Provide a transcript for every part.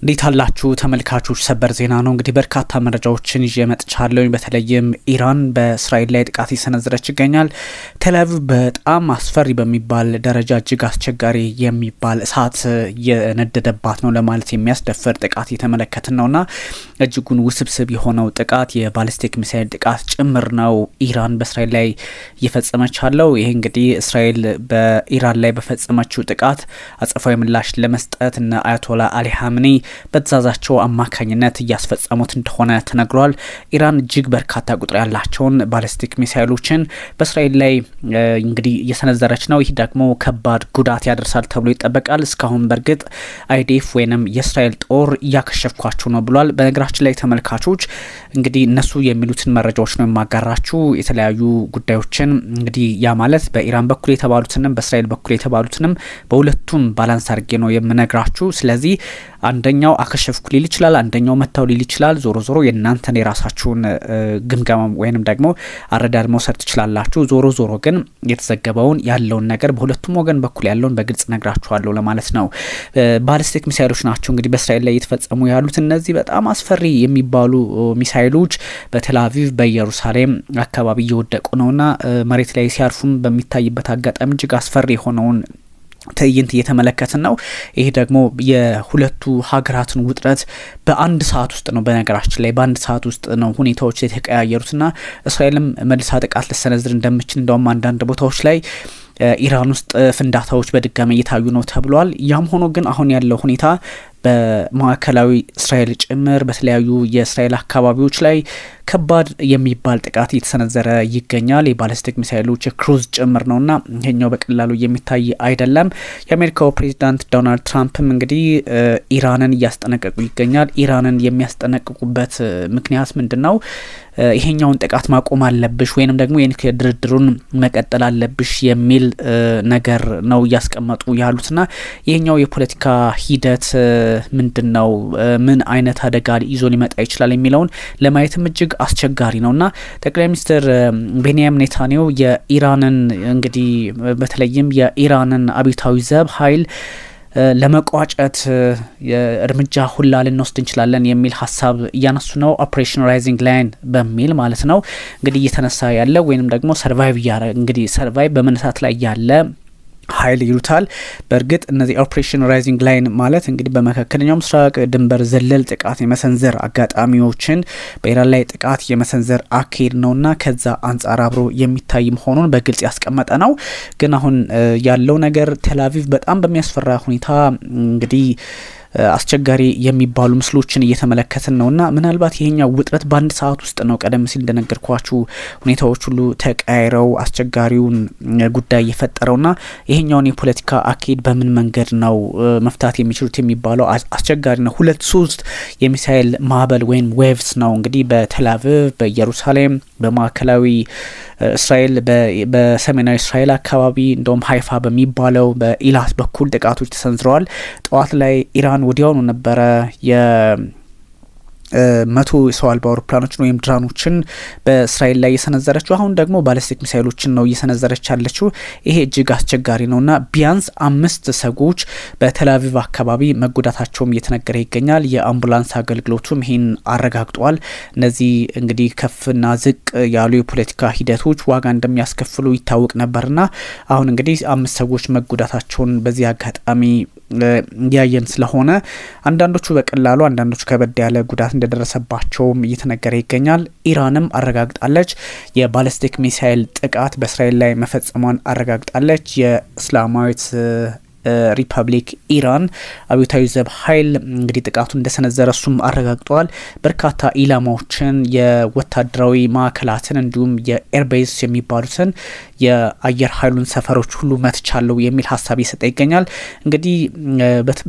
እንዴት አላችሁ ተመልካቾች? ሰበር ዜና ነው እንግዲህ በርካታ መረጃዎችን ይዤ መጥቻለሁ። በተለይም ኢራን በእስራኤል ላይ ጥቃት እየሰነዘረች ይገኛል። ቴልአቪቭ በጣም አስፈሪ በሚባል ደረጃ እጅግ አስቸጋሪ የሚባል እሳት የነደደባት ነው ለማለት የሚያስደፍር ጥቃት እየተመለከትን ነውና እጅጉን ውስብስብ የሆነው ጥቃት የባሊስቲክ ሚሳይል ጥቃት ጭምር ነው ኢራን በእስራኤል ላይ እየፈጸመች ያለው። ይሄ እንግዲህ እስራኤል በኢራን ላይ በፈጸመችው ጥቃት አጸፋዊ ምላሽ ለመስጠት እነ አያቶላ አሊ ሀምኒ በትዕዛዛቸው አማካኝነት እያስፈጸሙት እንደሆነ ተነግሯል። ኢራን እጅግ በርካታ ቁጥር ያላቸውን ባሊስቲክ ሚሳይሎችን በእስራኤል ላይ እንግዲህ እየሰነዘረች ነው። ይህ ደግሞ ከባድ ጉዳት ያደርሳል ተብሎ ይጠበቃል። እስካሁን በእርግጥ አይዲኤፍ ወይንም የእስራኤል ጦር እያከሸፍኳቸው ነው ብሏል። በነገራችን ላይ ተመልካቾች እንግዲህ እነሱ የሚሉትን መረጃዎች ነው የማጋራችሁ። የተለያዩ ጉዳዮችን እንግዲህ ያ ማለት በኢራን በኩል የተባሉትንም በእስራኤል በኩል የተባሉትንም በሁለቱም ባላንስ አድርጌ ነው የምነግራችሁ። ስለዚህ አንደኛው አከሸፍኩ ሊል ይችላል፣ አንደኛው መታው ሊል ይችላል። ዞሮ ዞሮ የእናንተን የራሳችሁን ግምገማ ወይንም ደግሞ አረዳድ መውሰድ ትችላላችሁ። ዞሮ ዞሮ ግን የተዘገበውን ያለውን ነገር በሁለቱም ወገን በኩል ያለውን በግልጽ ነግራችኋለሁ ለማለት ነው። ባሊስቲክ ሚሳይሎች ናቸው እንግዲህ በእስራኤል ላይ እየተፈጸሙ ያሉት። እነዚህ በጣም አስፈሪ የሚባሉ ሚሳይሎች በቴልአቪቭ በኢየሩሳሌም አካባቢ እየወደቁ ነውና መሬት ላይ ሲያርፉም በሚታይበት አጋጣሚ እጅግ አስፈሪ የሆነውን ትዕይንት እየተመለከትን ነው። ይሄ ደግሞ የሁለቱ ሀገራትን ውጥረት በአንድ ሰዓት ውስጥ ነው። በነገራችን ላይ በአንድ ሰዓት ውስጥ ነው ሁኔታዎች የተቀያየሩትና እስራኤልም መልሳ ጥቃት ልሰነዝር እንደምችል እንደውም አንዳንድ ቦታዎች ላይ ኢራን ውስጥ ፍንዳታዎች በድጋሚ እየታዩ ነው ተብሏል። ያም ሆኖ ግን አሁን ያለው ሁኔታ በማዕከላዊ እስራኤል ጭምር በተለያዩ የእስራኤል አካባቢዎች ላይ ከባድ የሚባል ጥቃት እየተሰነዘረ ይገኛል። የባሊስቲክ ሚሳይሎች የክሩዝ ጭምር ነውና ይሄኛው በቀላሉ የሚታይ አይደለም። የአሜሪካው ፕሬዚዳንት ዶናልድ ትራምፕም እንግዲህ ኢራንን እያስጠነቀቁ ይገኛል። ኢራንን የሚያስጠነቅቁበት ምክንያት ምንድነው? ይሄኛውን ጥቃት ማቆም አለብሽ ወይንም ደግሞ የኒውክሌር ድርድሩን መቀጠል አለብሽ የሚል ነገር ነው እያስቀመጡ ያሉትና ይሄኛው የፖለቲካ ሂደት ምንድነው? ምን አይነት አደጋ ይዞ ሊመጣ ይችላል የሚለውን ለማየትም እጅግ አስቸጋሪ ነውና ጠቅላይ ሚኒስትር ቤንያሚን ኔታንያሁ የኢራንን እንግዲህ በተለይም የኢራንን አብዮታዊ ዘብ ኃይል ለመቋጨት እርምጃ ሁላ ልንወስድ እንችላለን የሚል ሀሳብ እያነሱ ነው። ኦፕሬሽን ራይዚንግ ላይን በሚል ማለት ነው እንግዲህ እየተነሳ ያለ ወይንም ደግሞ ሰርቫይቭ በመነሳት ላይ ያለ ኃይል ይሉታል። በእርግጥ እነዚህ ኦፕሬሽን ራይዚንግ ላይን ማለት እንግዲህ በመካከለኛው ምስራቅ ድንበር ዘለል ጥቃት የመሰንዘር አጋጣሚዎችን በኢራን ላይ ጥቃት የመሰንዘር አካሄድ ነውና ከዛ አንጻር አብሮ የሚታይ መሆኑን በግልጽ ያስቀመጠ ነው። ግን አሁን ያለው ነገር ቴልአቪቭ በጣም በሚያስፈራ ሁኔታ እንግዲህ አስቸጋሪ የሚባሉ ምስሎችን እየተመለከትን ነውና ምናልባት ይሄኛው ውጥረት በአንድ ሰዓት ውስጥ ነው ቀደም ሲል እንደነገርኳችሁ ሁኔታዎች ሁሉ ተቀያይረው አስቸጋሪውን ጉዳይ የፈጠረውና ይሄኛውን የፖለቲካ አካሄድ በምን መንገድ ነው መፍታት የሚችሉት የሚባለው አስቸጋሪ ነው። 2-3 የሚሳኤል ማዕበል ወይም ዌቭስ ነው እንግዲህ በቴልአቪቭ በኢየሩሳሌም በማዕከላዊ እስራኤል በሰሜናዊ እስራኤል አካባቢ እንደውም ሀይፋ በሚባለው በኢላት በኩል ጥቃቶች ተሰንዝረዋል። ጠዋት ላይ ኢራን ወዲያውኑ ነበረ የ100 ሰው አልባ አውሮፕላኖችን ወይም ድራኖችን በእስራኤል ላይ እየሰነዘረችው። አሁን ደግሞ ባሊስቲክ ሚሳይሎችን ነው እየሰነዘረች ያለችው። ይሄ እጅግ አስቸጋሪ ነውና ቢያንስ 5 ሰዎች በቴልአቪቭ አካባቢ መጎዳታቸውም እየተነገረ ይገኛል። የአምቡላንስ አገልግሎቱም ይሄን አረጋግጧል። እነዚህ እንግዲህ ከፍና ዝቅ ያሉ የፖለቲካ ሂደቶች ዋጋ እንደሚያስከፍሉ ይታወቅ ነበርና አሁን እንግዲህ 5 ሰዎች መጎዳታቸውን በዚህ አጋጣሚ ያየን ስለሆነ አንዳንዶቹ በቀላሉ አንዳንዶቹ ከበድ ያለ ጉዳት እንደደረሰባቸውም እየተነገረ ይገኛል። ኢራንም አረጋግጣለች። የባሊስቲክ ሚሳይል ጥቃት በእስራኤል ላይ መፈጸሟን አረጋግጣለች። የእስላማዊት ሪፐብሊክ ኢራን አብዮታዊ ዘብ ኃይል እንግዲህ ጥቃቱን እንደሰነዘረ እሱም አረጋግጧል። በርካታ ኢላማዎችን የወታደራዊ ማዕከላትን እንዲሁም የኤርቤዝ የሚባሉትን የአየር ኃይሉን ሰፈሮች ሁሉ መትቻለው የሚል ሀሳብ እየሰጠ ይገኛል። እንግዲህ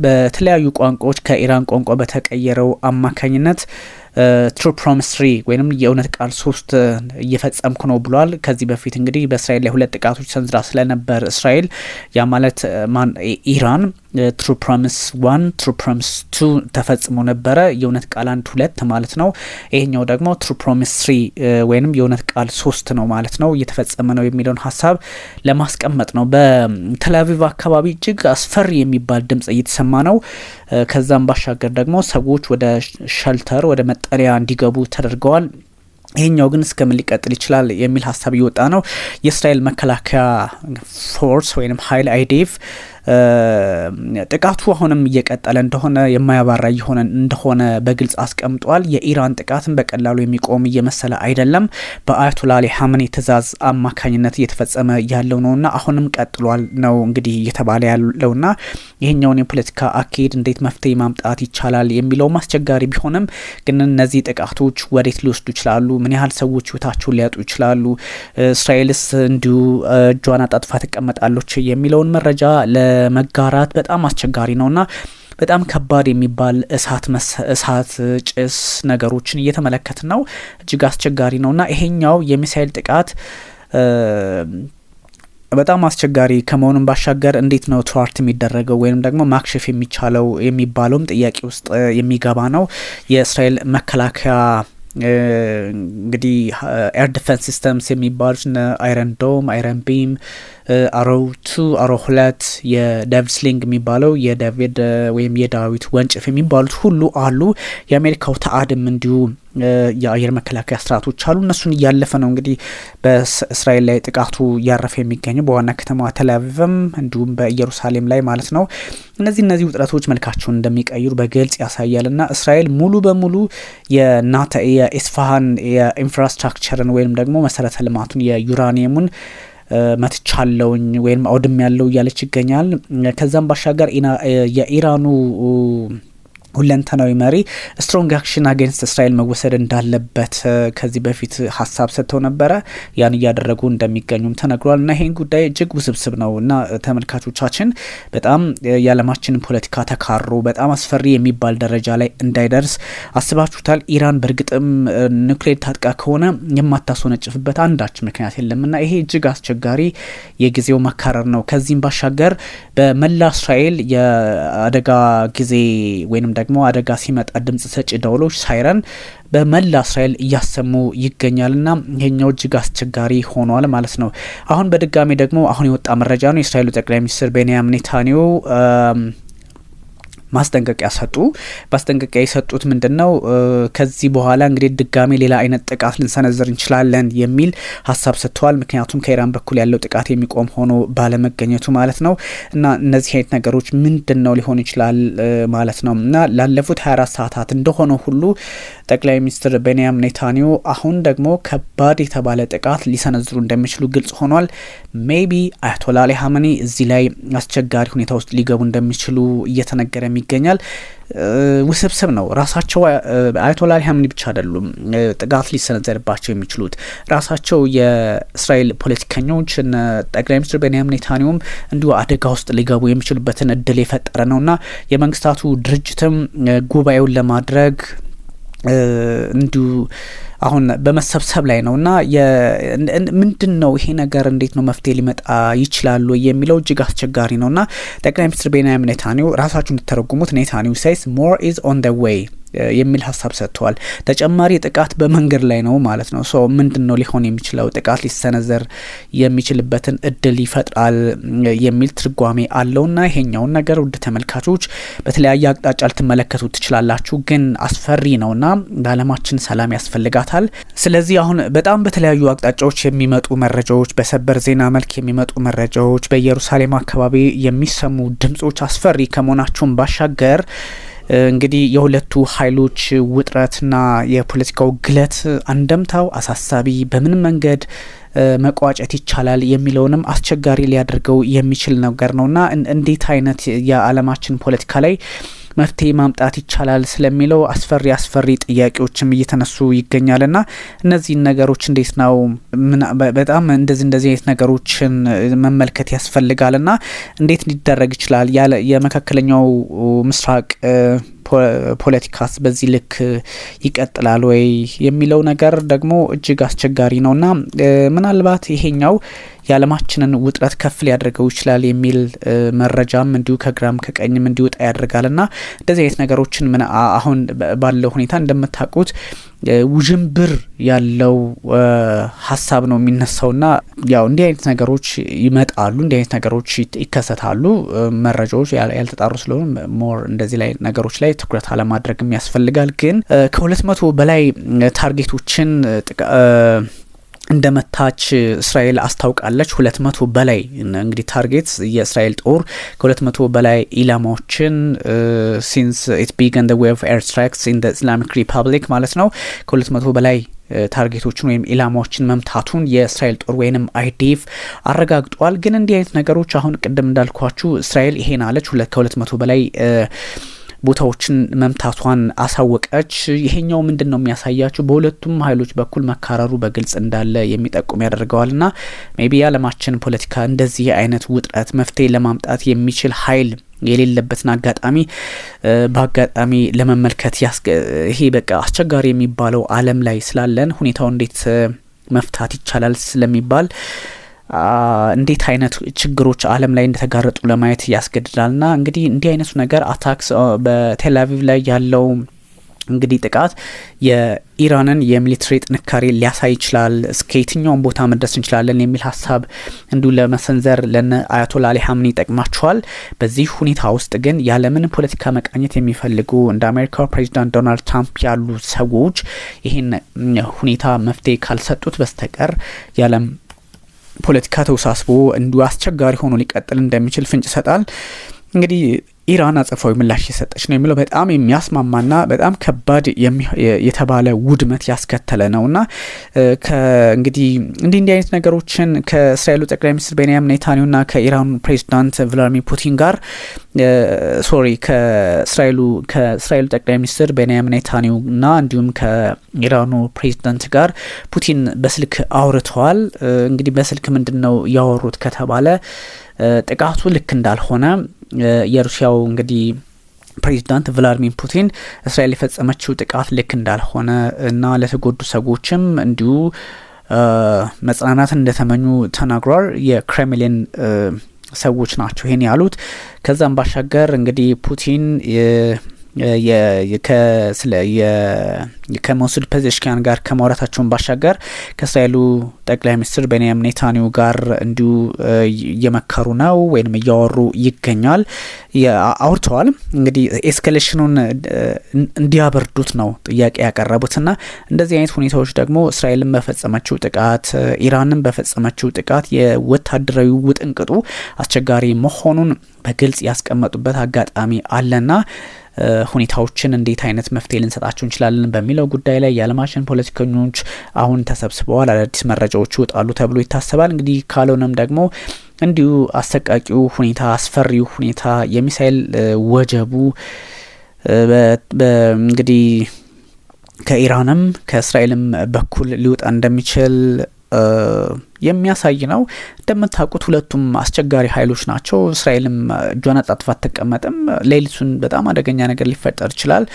በተለያዩ ቋንቋዎች ከኢራን ቋንቋ በተቀየረው አማካኝነት ትሩ ፕሮሚስ 3 ወይም የእውነት ቃል 3 እየፈጸምኩ ነው ብሏል። ከዚህ በፊት እንግዲህ በእስራኤል ላይ 2 ጥቃቶች ሰንዝራ ስለነበር እስራኤል ያ ማለት ኢራን ትሩ ፕሮሚስ 1 ትሩ ፕሮሚስ 2 ተፈጽሞ ነበረ። የእውነት ቃል 1-2 ማለት ነው። ይሄኛው ደግሞ ትሩ ፕሮሚስ 3 ወይንም የእውነት ቃል 3 ነው ማለት ነው እየተፈጸመ ነው የሚለውን ሀሳብ ለማስቀመጥ ነው። በቴልአቪቭ አካባቢ እጅግ አስፈሪ የሚባል ድምጽ እየተሰማ ነው። ከዛም ባሻገር ደግሞ ሰዎች ወደ ሸልተር ወደ መጠለያ እንዲገቡ ተደርገዋል። ይሄኛው ግን እስከምን ሊቀጥል ይችላል የሚል ሀሳብ እየወጣ ነው። የእስራኤል መከላከያ ፎርስ ወይም ኃይል አይዲኤፍ ጥቃቱ አሁንም እየቀጠለ እንደሆነ የማያባራ የሆነ እንደሆነ በግልጽ አስቀምጧል። የኢራን ጥቃትን በቀላሉ የሚቆም እየመሰለ አይደለም። በአያቶላ አሊ ሀመኒ ትዕዛዝ አማካኝነት እየተፈጸመ ያለው ነውና አሁንም ቀጥሏል ነው እንግዲህ እየተባለ ያለውና ይሄኛውን የፖለቲካ አካሄድ እንዴት መፍትሄ ማምጣት ይቻላል የሚለው አስቸጋሪ ቢሆንም ግን እነዚህ ጥቃቶች ወዴት ሊወስዱ ይችላሉ? ምን ያህል ሰዎች ህይወታቸውን ሊያጡ ይችላሉ? እስራኤልስ እንዲሁ እጇን አጣጥፋ ትቀመጣለች የሚለውን መረጃ ለመጋራት በጣም አስቸጋሪ ነውና በጣም ከባድ የሚባል እሳት ጭስ ነገሮችን እየተመለከትን ነው። እጅግ አስቸጋሪ ነውና ይሄኛው የሚሳኤል ጥቃት በጣም አስቸጋሪ ከመሆኑም ባሻገር እንዴት ነው ትዋርት የሚደረገው ወይም ደግሞ ማክሸፍ የሚቻለው የሚባለውም ጥያቄ ውስጥ የሚገባ ነው። የእስራኤል መከላከያ እንግዲህ ኤር ዲፌንስ ሲስተምስ የሚባሉት አይረን ዶም፣ አይረን ቢም፣ አሮ 2 አሮ 2 የዴቪድ ስሊንግ የሚባለው የዴቪድ ወይም የዳዊት ወንጭፍ የሚባሉት ሁሉ አሉ። የአሜሪካው ተአድም እንዲሁ የአየር መከላከያ ስርዓቶች አሉ። እነሱን እያለፈ ነው እንግዲህ በእስራኤል ላይ ጥቃቱ እያረፈ የሚገኘው በዋና ከተማ ቴልአቪቭም እንዲሁም በኢየሩሳሌም ላይ ማለት ነው። እነዚህ ውጥረቶች መልካቸውን እንደሚቀይሩ በግልጽ ያሳያልና እስራኤል ሙሉ በሙሉ የኢስፋሃን የኢንፍራስትራክቸርን ወይም ደግሞ መሰረተ ልማቱን የዩራኒየሙን መትቻለውኝ ወይም አውድም ያለው እያለች ይገኛል። ከዛም ባሻገር የኢራኑ ሁለንተናዊ መሪ ስትሮንግ አክሽን አጌንስት እስራኤል መወሰድ እንዳለበት ከዚህ በፊት ሀሳብ ሰጥተው ነበረ። ያን እያደረጉ እንደሚገኙም ተነግሯል። እና ይሄን ጉዳይ እጅግ ውስብስብ ነው እና ተመልካቾቻችን በጣም የዓለማችንን ፖለቲካ ተካሮ በጣም አስፈሪ የሚባል ደረጃ ላይ እንዳይደርስ አስባችሁታል? ኢራን በእርግጥም ኒውክሌር ታጥቃ ከሆነ የማታስወነጭፍበት አንዳች ምክንያት የለም እና ይሄ እጅግ አስቸጋሪ የጊዜው መካረር ነው። ከዚህም ባሻገር በመላ እስራኤል የአደጋ ጊዜ ወይንም ደግሞ አደጋ ሲመጣ ድምጽ ሰጪ ደውሎች ሳይረን በመላ እስራኤል እያሰሙ ይገኛልና ይሄኛው እጅግ አስቸጋሪ ሆኗል ማለት ነው። አሁን በድጋሚ ደግሞ አሁን የወጣ መረጃ ነው። የእስራኤሉ ጠቅላይ ሚኒስትር ቤንያሚን ኔታንያሁ ማስጠንቀቂያ ሰጡ። ማስጠንቀቂያ የሰጡት ምንድነው? ከዚህ በኋላ እንግዲህ ድጋሚ ሌላ አይነት ጥቃት ልንሰነዝር እንችላለን የሚል ሀሳብ ሰጥተዋል። ምክንያቱም ከኢራን በኩል ያለው ጥቃት የሚቆም ሆኖ ባለመገኘቱ ማለት ነው። እና እነዚህ አይነት ነገሮች ምንድነው ሊሆን ይችላል ማለት ነው። እና ላለፉት 24 ሰዓታት እንደሆነ ሁሉ ጠቅላይ ሚኒስትር ቤንያሚን ኔታንያሁ አሁን ደግሞ ከባድ የተባለ ጥቃት ሊሰነዝሩ እንደሚችሉ ግልጽ ሆኗል። ሜቢ አያቶላ አሊ ሀመኒ እዚህ ላይ አስቸጋሪ ሁኔታ ውስጥ ሊገቡ እንደሚችሉ እየተነገረ ይገኛል። ውስብስብ ነው። ራሳቸው አያቶላ አሊ ሀመኒ ብቻ አይደሉም ጥቃት ሊሰነዘርባቸው የሚችሉት። ራሳቸው የእስራኤል ፖለቲከኞች ጠቅላይ ሚኒስትር ቤንያሚን ኔታንያሁም እንዲሁ አደጋ ውስጥ ሊገቡ የሚችሉበትን እድል የፈጠረ ነውና የመንግስታቱ ድርጅትም ጉባኤውን ለማድረግ እንዲሁ አሁን በመሰብሰብ ላይ ነውና ምንድነው ይሄ ነገር እንዴት ነው መፍትሄ ሊመጣ ይችላል የሚለው እጅግ አስቸጋሪ ነውና ጠቅላይ ሚኒስትር ቤንያሚን ኔታንያሁ ራሳቸው እንደተረጉሙት ኔታንያሁ says more is on the way የሚል ሀሳብ ሰጥተዋል። ተጨማሪ ጥቃት በመንገድ ላይ ነው ማለት ነው። ሶ ምንድነው ሊሆን የሚችለው? ጥቃት ሊሰነዘር የሚችልበትን እድል ይፈጥራል የሚል ትርጓሜ አለውና ይሄኛውን ነገር ውድ ተመልካቾች በተለያየ አቅጣጫ ልትመለከቱ ትችላላችሁ። ግን አስፈሪ ነውና ለዓለማችን ሰላም ያስፈልጋታል። ስለዚህ አሁን በጣም በተለያዩ አቅጣጫዎች የሚመጡ መረጃዎች፣ በሰበር ዜና መልክ የሚመጡ መረጃዎች፣ በኢየሩሳሌም አካባቢ የሚሰሙ ድምጾች አስፈሪ ከመሆናቸውም ባሻገር እንግዲህ የሁለቱ ኃይሎች ውጥረትና የፖለቲካው ግለት አንደምታው አሳሳቢ በምን መንገድ መቋጨት ይቻላል የሚለውንም አስቸጋሪ ሊያደርገው የሚችል ነገር ነውና እንዴት አይነት የዓለማችን ፖለቲካ ላይ መፍትሄ ማምጣት ይቻላል ስለሚለው አስፈሪ ጥያቄዎችም እየተነሱ ይገኛልና እነዚህን ነገሮች እንዴት ነው በጣም እንደዚህ አይነት ነገሮችን መመልከት ያስፈልጋልና እንዴት ሊደረግ ይችላል? የመካከለኛው ምስራቅ ፖለቲካስ በዚህ ልክ ይቀጥላል ወይ የሚለው ነገር ደግሞ እጅግ አስቸጋሪ ነውና ምናልባት ይሄኛው የዓለማችንን ውጥረት ከፍ ሊያደርገው ይችላል የሚል መረጃም እንዲሁ ከግራም ከቀኝም እንዲወጣ ያደርጋልና እንደዚህ አይነት ነገሮችን አሁን ባለው ሁኔታ እንደምታውቁት ውዥንብር ያለው ሀሳብ ነው የሚነሳውና ያው እንዲህ አይነት ነገሮች ይመጣሉ፣ እንዲህ አይነት ነገሮች ይከሰታሉ። መረጃዎች ያልተጣሩ ስለሆነ ሞር እንደዚህ ላይ ነገሮች ላይ ትኩረት አለማድረግም ያስፈልጋል። ግን ከ200 በላይ ታርጌቶችን እንደመታች እስራኤል አስታውቃለች። 200 በላይ እንግዲህ ታርጌት የእስራኤል ጦር ከ200 በላይ ኢላማዎችን ሲንስ ኢት ቢገን ዘ ዌቭ ኤር ስትራይክስ ኢን ዘ ኢስላሚክ ሪፐብሊክ ማለት ነው ከ200 በላይ ታርጌቶችን ወይም ኢላማዎችን መምታቱን የእስራኤል ጦር ወይንም አይዲኤፍ አረጋግጧል። ግን እንዲህ አይነት ነገሮች አሁን ቅድም እንዳልኳችሁ እስራኤል ይሄን አለች ከ200 በላይ ቦታዎችን መምታቷን አሳወቀች። ይሄኛው ምንድነው የሚያሳያችሁ በሁለቱም ኃይሎች በኩል መካረሩ በግልጽ እንዳለ የሚጠቁም ያደርገዋልና ሜቢ የዓለማችን ፖለቲካ እንደዚህ አይነት ውጥረት መፍትሄ ለማምጣት የሚችል ኃይል የሌለበትን አጋጣሚ በአጋጣሚ ለመመልከት ይሄ በቃ አስቸጋሪ የሚባለው ዓለም ላይ ስላለን ሁኔታው እንዴት መፍታት ይቻላል ስለሚባል እንዴት አይነት ችግሮች ዓለም ላይ እንደተጋረጡ ለማየት ያስገድዳልና እንግዲህ እንዲህ አይነቱ ነገር አታክስ በቴል አቪቭ ላይ ያለው እንግዲህ ጥቃት የኢራንን የሚሊተሪ ጥንካሬ ሊያሳይ ይችላል፣ እስከ የትኛውን ቦታ መድረስ እንችላለን የሚል ሀሳብ እንዲሁ ለመሰንዘር ለነ አያቶላ አሊ ሀምኒ ይጠቅማቸዋል። በዚህ ሁኔታ ውስጥ ግን ያለምን ፖለቲካ መቃኘት የሚፈልጉ እንደ አሜሪካው ፕሬዚዳንት ዶናልድ ትራምፕ ያሉ ሰዎች ይህን ሁኔታ መፍትሄ ካልሰጡት በስተቀር ያለም ፖለቲካ ተውሳስቦ እንዲሁ አስቸጋሪ ሆኖ ሊቀጥል እንደሚችል ፍንጭ ይሰጣል። እንግዲህ ኢራን አጸፋዊ ምላሽ የሰጠች ነው የሚለው በጣም የሚያስማማና በጣም ከባድ የተባለ ውድመት ያስከተለ ነውና እንግዲህ እንዲህ አይነት ነገሮችን ከእስራኤሉ ጠቅላይ ሚኒስትር ቤንያሚን ኔታንያሁና ከኢራኑ ፕሬዚዳንት ቭላዲሚር ፑቲን ጋር ከእስራኤሉ ጠቅላይ ሚኒስትር ቤንያሚን ኔታንያሁና እንዲሁም ከኢራኑ ፕሬዚዳንት ጋር ፑቲን በስልክ አውርተዋል። እንግዲህ በስልክ ምንድነው ያወሩት ከተባለ ጥቃቱ ልክ እንዳልሆነ የሩሲያው እንግዲህ ፕሬዚዳንት ቭላዲሚር ፑቲን እስራኤል የፈጸመችው ጥቃት ልክ እንዳልሆነ እና ለተጎዱ ሰዎችም እንዲሁ መጽናናትን እንደተመኙ ተናግሯል። የክሬምሊን ሰዎች ናቸው ይሄን ያሉት። ከዛም ባሻገር እንግዲህ ፑቲን ከመሱድ ፔዜሽኪያን ጋር ከማውራታቸውን ባሻገር ከእስራኤሉ ጠቅላይ ሚኒስትር ቤንያሚን ኔታንያሁ ጋር እንዲሁ እየመከሩ ነው ወይም እያወሩ ይገኛል። አውርተዋል። እንግዲህ ኤስካሌሽኑን እንዲያበርዱት ነው ጥያቄ ያቀረቡትና እንደዚህ አይነት ሁኔታዎች ደግሞ እስራኤልን በፈጸመችው ጥቃት ኢራንን በፈጸመችው ጥቃት የወታደራዊ ውጥንቅጡ አስቸጋሪ መሆኑን በግልጽ ያስቀመጡበት አጋጣሚ አለና ሁኔታዎችን እንዴት አይነት መፍትሄ ልንሰጣቸው እንችላለን በሚለው ጉዳይ ላይ የዓለማችን ፖለቲከኞች አሁን ተሰብስበዋል። አዳዲስ መረጃዎች ይወጣሉ ተብሎ ይታሰባል። እንግዲህ ካልሆነም ደግሞ እንዲሁ አሰቃቂው ሁኔታ አስፈሪው ሁኔታ የሚሳኤል ወጀቡ እንግዲህ ከኢራንም ከእስራኤልም በኩል ሊወጣ እንደሚችል የሚያሳይ ነው። እንደምታውቁት ሁለቱም አስቸጋሪ ኃይሎች ናቸው። እስራኤልም እጇን አጣጥፋ አትቀመጥም። ሌሊቱን በጣም አደገኛ ነገር ሊፈጠር ይችላል።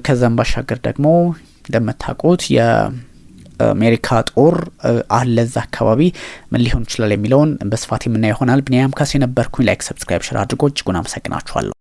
ከዛም ባሻገር ደግሞ እንደምታውቁት የአሜሪካ ጦር አለ እዛ አካባቢ ምን ሊሆን ይችላል የሚለውን በስፋት የምናየው ይሆናል። ብኒያም ካሴ ነበርኩኝ። ላይክ፣ ሰብስክራይብ፣ ሼር አድርጎ እጅጉን አመሰግናችኋለሁ።